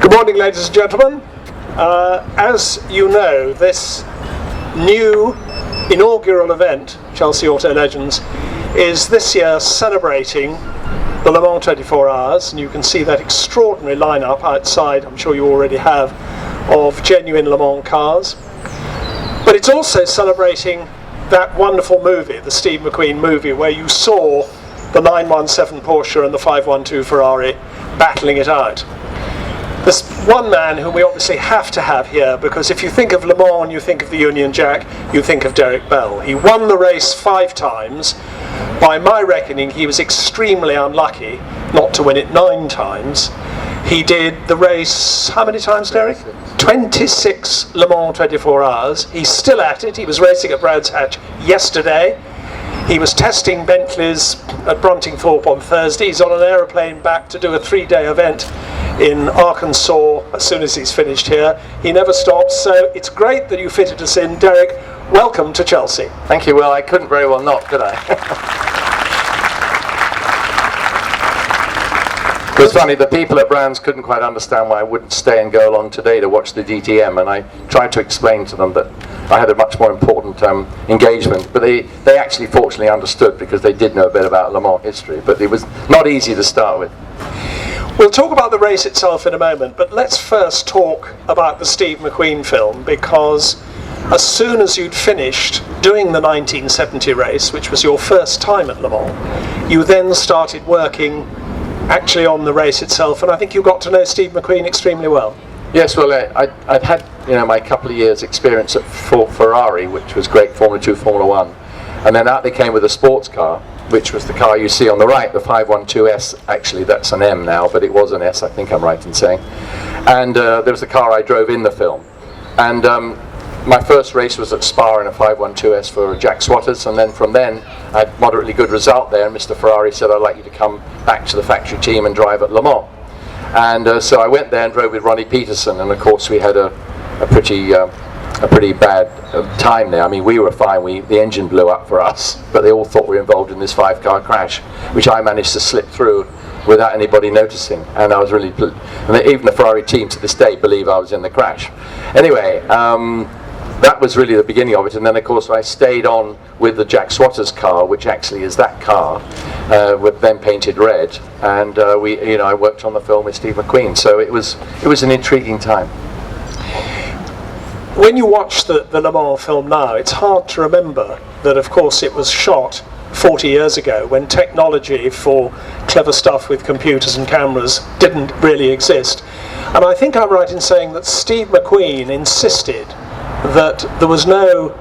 Good morning, ladies and gentlemen. As you know, this new inaugural event, Chelsea Auto Legends, is this year celebrating the Le Mans 24 Hours, and you can see that extraordinary lineup outside, I'm sure you already have, of genuine Le Mans cars. But it's also celebrating that wonderful movie, the Steve McQueen movie, where you saw the 917 Porsche and the 512 Ferrari battling it out. There's one man whom we obviously have to have here, because if you think of Le Mans, you think of the Union Jack, you think of Derek Bell. He won the race 5 times. By my reckoning, he was extremely unlucky not to win it 9 times. He did the race, how many times, Derek? 26 Le Mans 24 Hours. He's still at it. He was racing at Brands Hatch yesterday. He was testing Bentleys at Bruntingthorpe on Thursday. He's on an aeroplane back to do a 3-day event in Arkansas as soon as he's finished here. He never stops, so it's great that you fitted us in. Derek, welcome to Chelsea. Thank you. Well, I couldn't very well not, could I? It was funny, the people at Brands couldn't quite understand why I wouldn't stay and go along today to watch the DTM, and I tried to explain to them that I had a much more important engagement, but they actually fortunately understood, because they did know a bit about Le Mans history, but it was not easy to start with. We'll talk about the race itself in a moment, but let's first talk about the Steve McQueen film, because as soon as you'd finished doing the 1970 race, which was your first time at Le Mans, you then started working actually on the race itself, and I think you got to know Steve McQueen extremely well. Yes, well, I'd had my couple of years' experience at Ferrari, which was great, Formula 2, Formula 1, and then out they came with a sports car, which was the car you see on the right, the 512S. Actually, that's an M now, but it was an S, I think I'm right in saying. And there was the car I drove in the film. And my first race was at Spa in a 512S for Jack Swatters, and then from then I had a moderately good result there, and Mr. Ferrari said, I'd like you to come back to the factory team and drive at Le Mans. And so I went there and drove with Ronnie Peterson, and of course we had a pretty bad time there. I mean, we were fine, the engine blew up for us, but they all thought we were involved in this 5-car crash, which I managed to slip through without anybody noticing, and I was really and even the Ferrari team to this day believe I was in the crash. Anyway, that was really the beginning of it, and then of course I stayed on with the Jack Swatters car, which actually is that car, with them painted red, and I worked on the film with Steve McQueen, so it was an intriguing time. When you watch the Le Mans film now, it's hard to remember that of course it was shot 40 years ago, when technology for clever stuff with computers and cameras didn't really exist. And I think I'm right in saying that Steve McQueen insisted that there was no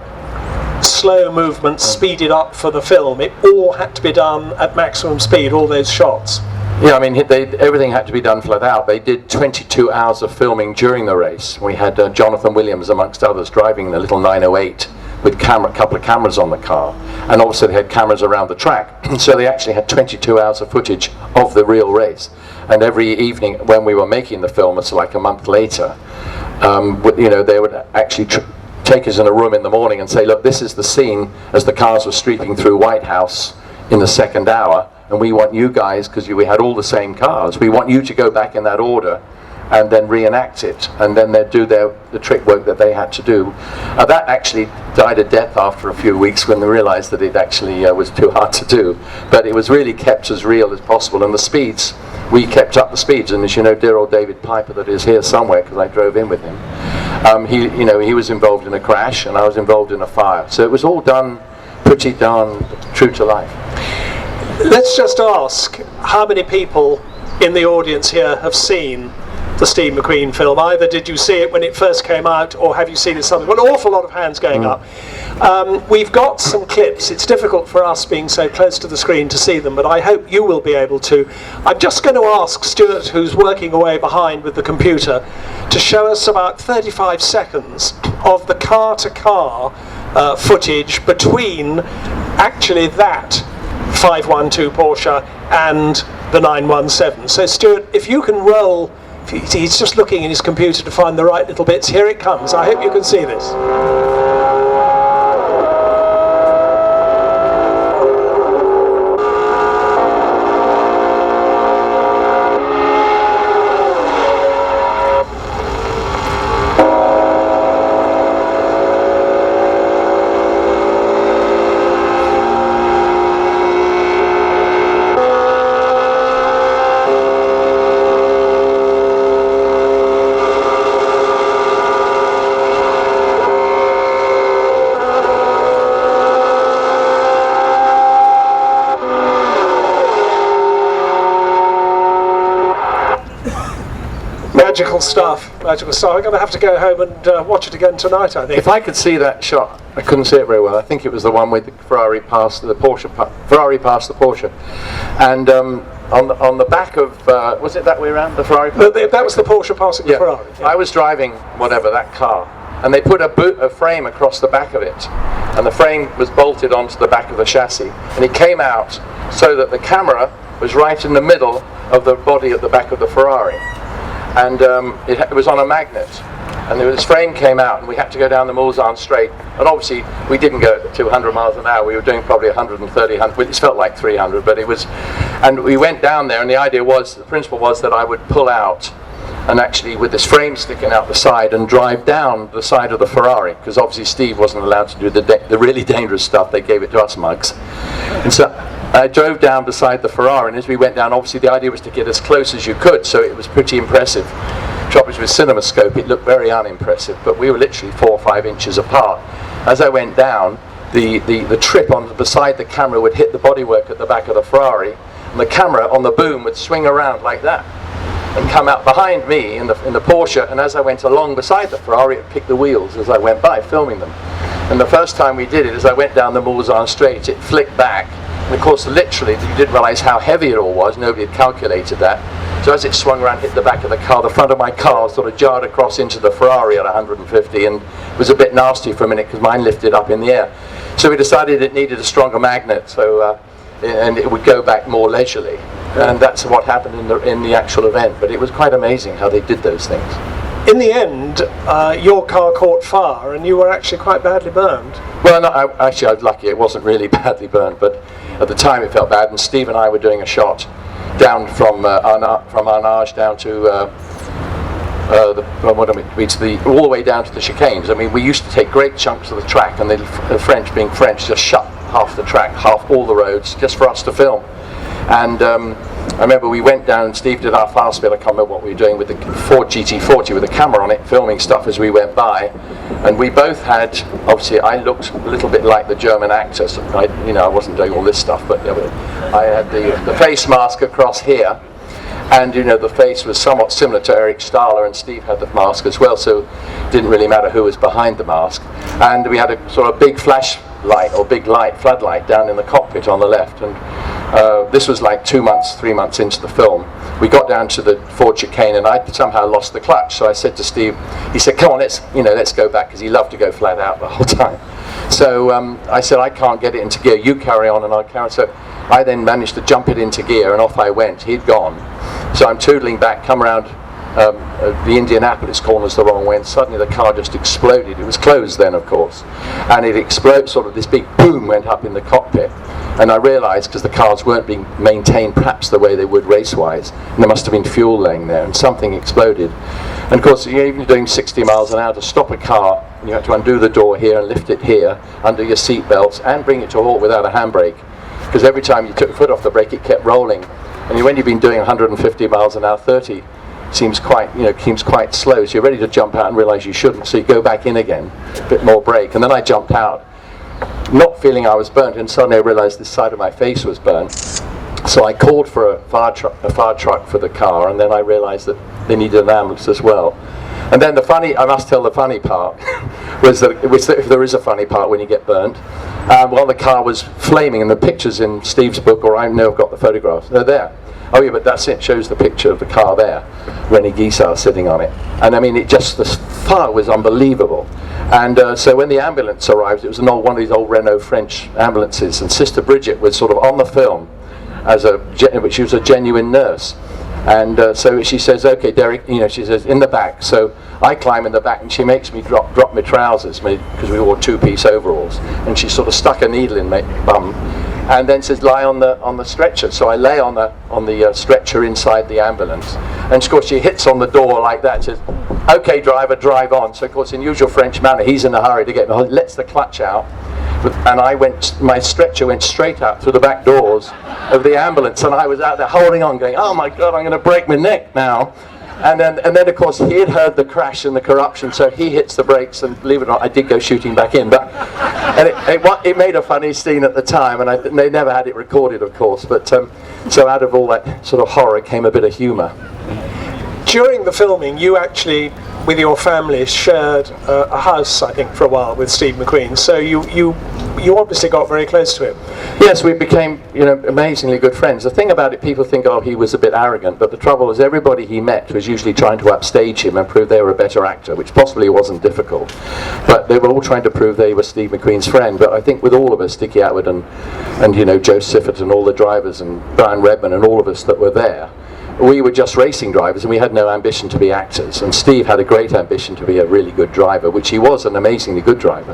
slow movement speeded up for the film. It all had to be done at maximum speed, all those shots. Yeah, I mean, everything had to be done flat out. They did 22 hours of filming during the race. We had Jonathan Williams, amongst others, driving the little 908 with a couple of cameras on the car. And also they had cameras around the track. So they actually had 22 hours of footage of the real race. And every evening when we were making the film, it's like a month later, they would actually take us in a room in the morning and say, look, this is the scene as the cars were streaking through White House in the second hour, and we want you guys, because we had all the same cars, we want you to go back in that order and then reenact it, and then they'd do the trick work that they had to do. That actually died a death after a few weeks when they realized that it actually was too hard to do, but it was really kept as real as possible, and the speeds, we kept up the speeds, and as you know, dear old David Piper, that is here somewhere because I drove in with him, he was involved in a crash and I was involved in a fire, so it was all done pretty darn true to life. Let's just ask how many people in the audience here have seen the Steve McQueen film. Either did you see it when it first came out, or have you seen it something? Well, an awful lot of hands going up. We've got some clips. It's difficult for us being so close to the screen to see them, but I hope you will be able to. I'm just going to ask Stuart, who's working away behind with the computer, to show us about 35 seconds of the car-to-car footage between actually that 512 Porsche and the 917. So Stuart, if you can roll, he's just looking in his computer to find the right little bits. Here it comes. I hope you can see this. Magical stuff, magical stuff. I'm going to have to go home and watch it again tonight, I think. If I could see that shot, I couldn't see it very well. I think it was the one with the Ferrari past the Porsche. Ferrari past the Porsche, and on the back of was it that way around? The Ferrari. That was the Porsche passing the Ferrari. Yeah. I was driving whatever that car, and they put a frame across the back of it, and the frame was bolted onto the back of the chassis, and it came out so that the camera was right in the middle of the body at the back of the Ferrari. And it was on a magnet, and this frame came out, and we had to go down the Mulsanne Straight, and obviously we didn't go at 200 miles an hour, we were doing probably 130, it felt like 300, but it was, and we went down there, and the principle was that I would pull out, and actually with this frame sticking out the side, and drive down the side of the Ferrari, because obviously Steve wasn't allowed to do the really dangerous stuff, they gave it to us mugs. And so I drove down beside the Ferrari, and as we went down, obviously the idea was to get as close as you could, so it was pretty impressive. Trouble is with CinemaScope, it looked very unimpressive, but we were literally 4 or 5 inches apart. As I went down, the trip on beside the camera would hit the bodywork at the back of the Ferrari, and the camera on the boom would swing around like that, and come out behind me in the Porsche, and as I went along beside the Ferrari, it picked the wheels as I went by, filming them. And the first time we did it, as I went down the Mulsanne Straight, it flicked back. And of course, literally, you didn't realise how heavy it all was. Nobody had calculated that. So as it swung around, hit the back of the car, the front of my car sort of jarred across into the Ferrari at 150, and it was a bit nasty for a minute because mine lifted up in the air. So we decided it needed a stronger magnet, so and it would go back more leisurely. And that's what happened in the actual event. But it was quite amazing how they did those things. In the end, your car caught fire, and you were actually quite badly burned. Well, no, actually, I was lucky. It wasn't really badly burned, but at the time it felt bad. And Steve and I were doing a shot down from Arnage down to all the way down to the chicanes. I mean, we used to take great chunks of the track, and the French, being French, just shut half the track, half all the roads, just for us to film. And I remember we went down, and Steve did our fast bit. I can't remember what we were doing with the Ford GT40 with a camera on it, filming stuff as we went by. And we both had, obviously, I looked a little bit like the German actor. So I wasn't doing all this stuff, but I had the face mask across here. And the face was somewhat similar to Eric Stahler, and Steve had the mask as well, so it didn't really matter who was behind the mask. And we had a sort of big flashlight or big light, floodlight, down in the cockpit on the left. And this was like 3 months into the film. We got down to the Ford chicane, and I somehow lost the clutch. So I said to Steve, he said, "Come on, let's go back," because he loved to go flat out the whole time. So I said, "I can't get it into gear. You carry on, and I'll carry on." So I then managed to jump it into gear, and off I went. He'd gone. So I'm tootling back, come around the Indianapolis corners the wrong way, and suddenly the car just exploded. It was closed then, of course, and it exploded. Sort of this big boom went up in the cockpit, and I realised, because the cars weren't being maintained perhaps the way they would race-wise, and there must have been fuel laying there, and something exploded. And of course, you're even doing 60 miles an hour to stop a car, and you have to undo the door here and lift it here under your seat belts and bring it to a halt without a handbrake, because every time you took your foot off the brake, it kept rolling. And when you've been doing 150 miles an hour, 30 seems quite slow. So you're ready to jump out and realise you shouldn't. So you go back in again, a bit more brake. And then I jumped out, not feeling I was burnt, and suddenly I realised this side of my face was burnt. So I called for a fire truck for the car, and then I realised that they needed an ambulance as well. And then I must tell the funny part, was that if there is a funny part when you get burnt, while the car was flaming, and the pictures in Steve's book, or I know I've got the photographs, they're there. Oh yeah, but that's it, shows the picture of the car there, René Guissard sitting on it. And I mean, the fire was unbelievable. And so when the ambulance arrived, it was one of these old Renault French ambulances, and Sister Bridget was sort of on the film, she was a genuine nurse. And so she says, "Okay, Derek," she says, "in the back." So I climb in the back, and she makes me drop my trousers, because we wore two-piece overalls. And she sort of stuck a needle in my bum, and then says, "Lie on the stretcher." So I lay on the stretcher inside the ambulance. And of course she hits on the door like that and says, "Okay, driver, drive on." So of course, in usual French manner, he's in a hurry to get me, lets the clutch out. And my stretcher went straight out through the back doors of the ambulance, and I was out there holding on, going, "Oh my God, I'm going to break my neck now." And then of course he had heard the crash and the corruption, so he hits the brakes, and believe it or not, I did go shooting back in. But and it made a funny scene at the time, and they never had it recorded, of course. But so out of all that sort of horror came a bit of humour. During the filming, you actually, with your family, shared a house, I think, for a while with Steve McQueen. So you obviously got very close to him. Yes, we became, amazingly good friends. The thing about it, people think, oh, he was a bit arrogant, but the trouble is everybody he met was usually trying to upstage him and prove they were a better actor, which possibly wasn't difficult. But they were all trying to prove they were Steve McQueen's friend. But I think with all of us, Dickie Atwood and Joe Siffert and all the drivers and Brian Redman and all of us that were there, we were just racing drivers and we had no ambition to be actors, and Steve had a great ambition to be a really good driver, which he was, an amazingly good driver.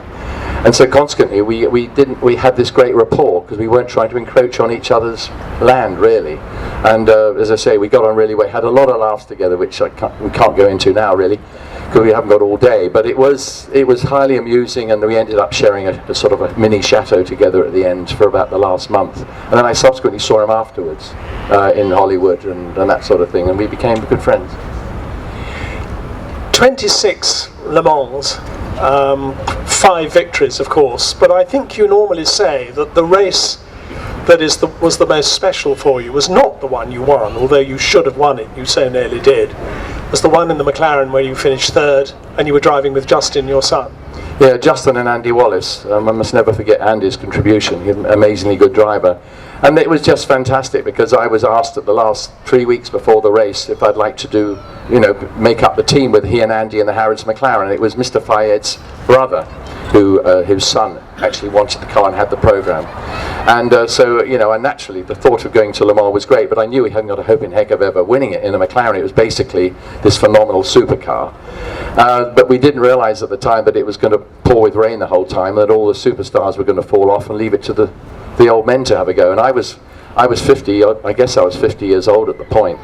And so consequently we had this great rapport because we weren't trying to encroach on each other's land really. And as I say, we got on really well, had a lot of laughs together, which we can't go into now really because we haven't got all day, but it was highly amusing, and we ended up sharing a sort of a mini chateau together at the end for about the last month. And then I subsequently saw him afterwards in Hollywood and that sort of thing, and we became good friends. 26 Le Mans, 5 victories of course, but I think you normally say that the race that was the most special for you was not the one you won, although you should have won it, you so nearly did, was the one in the McLaren where you finished 3rd and you were driving with Justin, your son. Yeah, Justin and Andy Wallace. I must never forget Andy's contribution. He's an amazingly good driver. And it was just fantastic because I was asked at the last 3 weeks before the race if I'd like to do, make up the team with he and Andy in the Harrods McLaren. And it was Mr. Fayed's brother whose son actually wanted the car and had the program. And so, and naturally the thought of going to Le Mans was great, but I knew we hadn't got a hope in heck of ever winning it in a McLaren. It was basically this phenomenal supercar. But we didn't realise at the time that it was going to pour with rain the whole time, that all the superstars were going to fall off and leave it to the old men to have a go. And I was 50, I guess I was 50 years old at the point.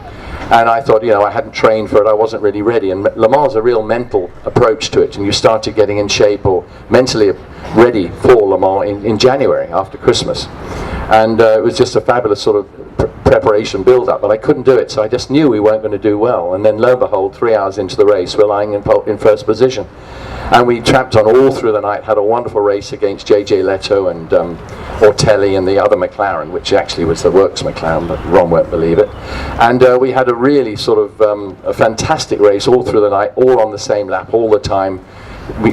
And I thought, I hadn't trained for it, I wasn't really ready. And Le Mans is a real mental approach to it, and you started getting in shape or mentally ready for Le Mans in January after Christmas. And it was just a fabulous sort of preparation build-up, but I couldn't do it, so I just knew we weren't going to do well. And then lo and behold, 3 hours into the race, we're lying in first position. And we tramped on all through the night, had a wonderful race against JJ Leto and Ortelli and the other McLaren, which actually was the Works McLaren, but Ron won't believe it. And we had a really sort of a fantastic race all through the night, all on the same lap, all the time.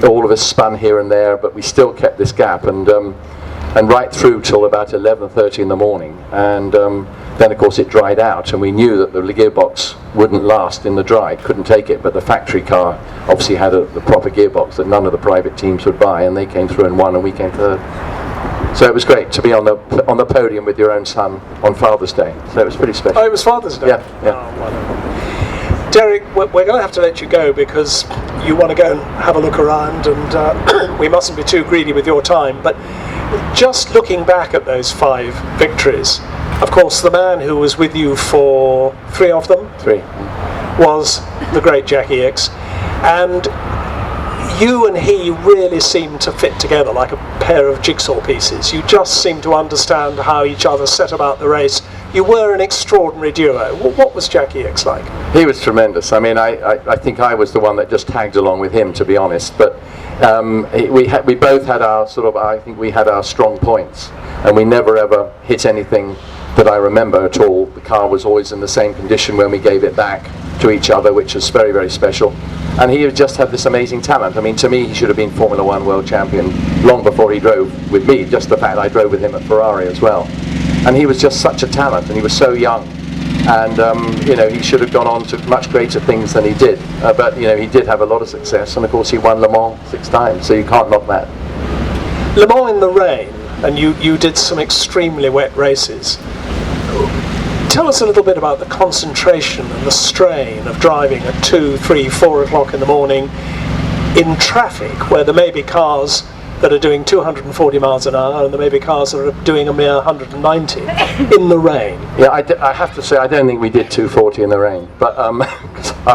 All of us spun here and there, but we still kept this gap, and right through till about 11:30 in the morning. And then of course it dried out, and we knew that the gearbox wouldn't last in the dry, couldn't take it, but the factory car obviously had the proper gearbox that none of the private teams would buy, and they came through and won, and we came third. So it was great to be on the podium with your own son on Father's Day. So it was pretty special. Oh, it was Father's Day? Yeah. Oh, wonderful. Derek, we're going to have to let you go because you want to go and have a look around, and we mustn't be too greedy with your time, but just looking back at those 5 victories, of course the man who was with you for 3 of them 3 was the great Jackie Ickx, and you and he really seemed to fit together like a pair of jigsaw pieces. You just seemed to understand how each other set about the race. You were an extraordinary duo. What was Jackie Ickx like? He was tremendous. I mean, I think I was the one that just tagged along with him, to be honest. But we both had our I think we had our strong points, and we never ever hit anything that I remember at all. The car was always in the same condition when we gave it back to each other, which was very, very special. And he just had this amazing talent. I mean, to me, he should have been Formula One world champion long before he drove with me, just the fact I drove with him at Ferrari as well. And he was just such a talent, and he was so young. And, he should have gone on to much greater things than he did. But, he did have a lot of success, and of course he won Le Mans 6 times, so you can't knock that. Le Mans in the rain, and you did some extremely wet races. Tell us a little bit about the concentration and the strain of driving at 2, 3, 4 o'clock in the morning in traffic where there may be cars that are doing 240 miles an hour and there may be cars that are doing a mere 190 in the rain. Yeah, I have to say I don't think we did 240 in the rain, but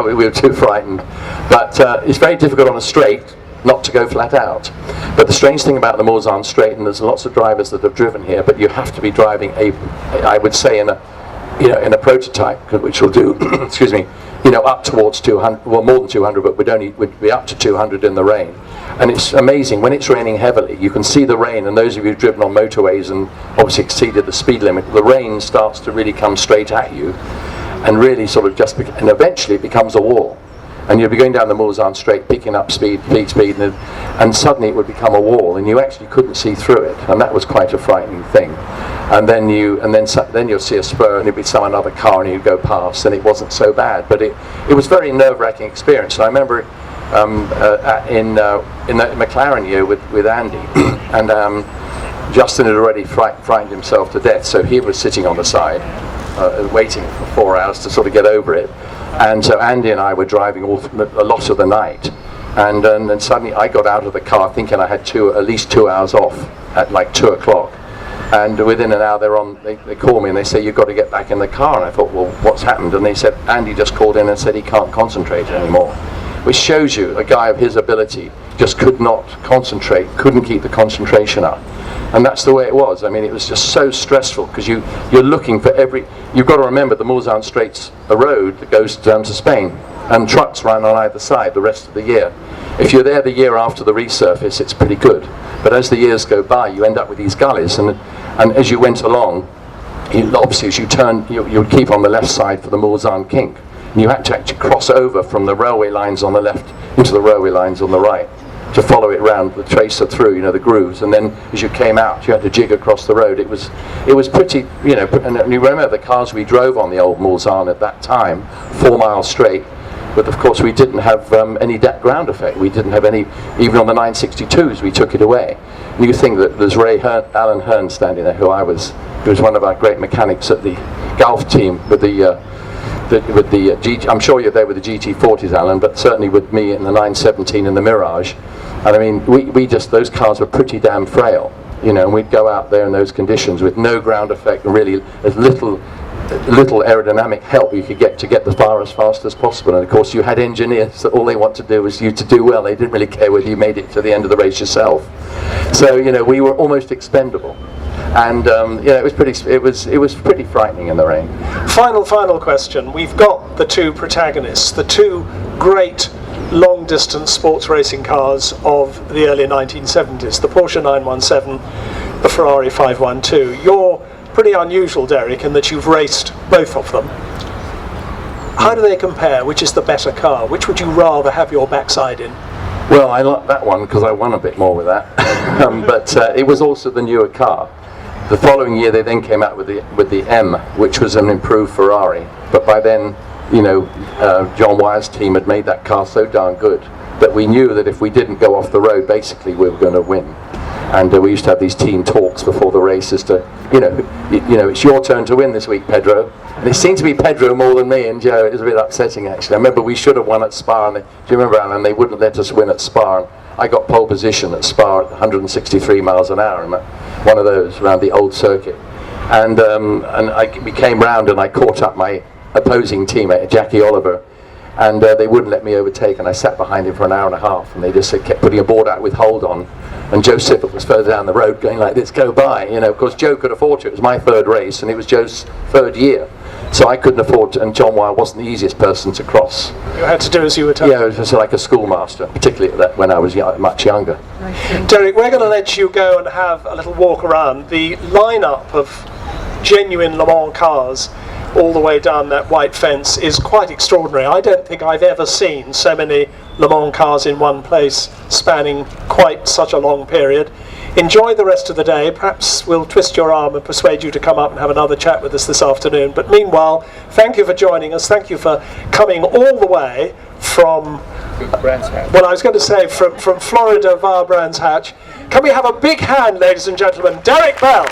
we were too frightened. But it's very difficult on a straight not to go flat out. But the strange thing about the Mulsanne straight, and there's lots of drivers that have driven here, but you have to be driving I would say in a prototype, which will do, excuse me, up towards 200, well more than 200, but we'd be up to 200 in the rain. And it's amazing, when it's raining heavily, you can see the rain, and those of you who've driven on motorways and obviously exceeded the speed limit, the rain starts to really come straight at you. and really sort of and eventually it becomes a wall. And you'd be going down the Mulsanne Straight, picking up speed, and suddenly it would become a wall, and you actually couldn't see through it, and that was quite a frightening thing. And then you'll see a spur, and it'd be some another car, and you'd go past, and it wasn't so bad, but it was a very nerve-wracking experience. And I remember in the McLaren year with Andy, and Justin had already frightened himself to death, so he was sitting on the side, waiting for 4 hours to sort of get over it. And so Andy and I were driving a lot of the night, and then suddenly I got out of the car thinking I had at least 2 hours off at like 2 o'clock. And within an hour they call me and they say, you've got to get back in the car. And I thought, well, what's happened? And they said, Andy just called in and said he can't concentrate anymore. Which shows you a guy of his ability just could not concentrate, couldn't keep the concentration up. And that's the way it was. I mean, it was just so stressful because you're looking for you've got to remember the Mulsanne Strait's a road that goes down to Spain, and trucks run on either side the rest of the year. If you're there the year after the resurface, it's pretty good. But as the years go by, you end up with these gullies, and as you went along, obviously as you turn, you would keep on the left side for the Mulsanne kink. And you had to actually cross over from the railway lines on the left into the railway lines on the right to follow it round the tracer through, the grooves, and then as you came out, you had to jig across the road. It was pretty, and you remember the cars we drove on the old Mulsanne at that time, 4 miles straight, but of course we didn't have any ground effect. We didn't have any, even on the 962s, we took it away. And you think that there's Alan Hearn standing there, who was one of our great mechanics at the Gulf team with I'm sure you're there with the GT40s, Alan, but certainly with me in the 917 and the Mirage. And I mean, those cars were pretty damn frail, and we'd go out there in those conditions with no ground effect and really as little aerodynamic help you could get to get the car as fast as possible. And of course you had engineers that all they want to do was you to do well. They didn't really care whether you made it to the end of the race yourself. So we were almost expendable. And it was pretty frightening in the rain. Final question. We've got the two protagonists, the two great long-distance sports racing cars of the early 1970s, the Porsche 917, the Ferrari 512. You're pretty unusual, Derek, in that you've raced both of them. How do they compare? Which is the better car? Which would you rather have your backside in? Well, I like that one because I won a bit more with that, but it was also the newer car. The following year they then came out with the M, which was an improved Ferrari, but by then John Wyre's team had made that car so darn good that we knew that if we didn't go off the road, basically we were going to win. And we used to have these team talks before the races to, it's your turn to win this week, Pedro. And it seemed to be Pedro more than me and Joe. It was a bit upsetting, actually. I remember we should have won at Spa, and do you remember, Alan? They wouldn't let us win at Spa. I got pole position at Spa at 163 miles an hour, and one of those around the old circuit. And we came round and I caught up my opposing teammate, Jackie Oliver, and they wouldn't let me overtake, and I sat behind him for an hour and a half, and they just kept putting a board out with hold on, and Joe Sippert was further down the road going like this, go by, of course Joe could afford to. It was my third race and it was Joe's third year, so I couldn't afford to, and John Wyre wasn't the easiest person to cross. You had to do as you were told. Yeah, it was like a schoolmaster, particularly when I was much younger. Derek, we're going to let you go and have a little walk around. The lineup of genuine Le Mans cars all the way down that white fence is quite extraordinary. I don't think I've ever seen so many Le Mans cars in one place spanning quite such a long period. Enjoy the rest of the day. Perhaps we'll twist your arm and persuade you to come up and have another chat with us this afternoon. But meanwhile, thank you for joining us. Thank you for coming all the way from Brands Hatch. Well, I was going to say from Florida via Brands Hatch. Can we have a big hand, ladies and gentlemen? Derek Bell.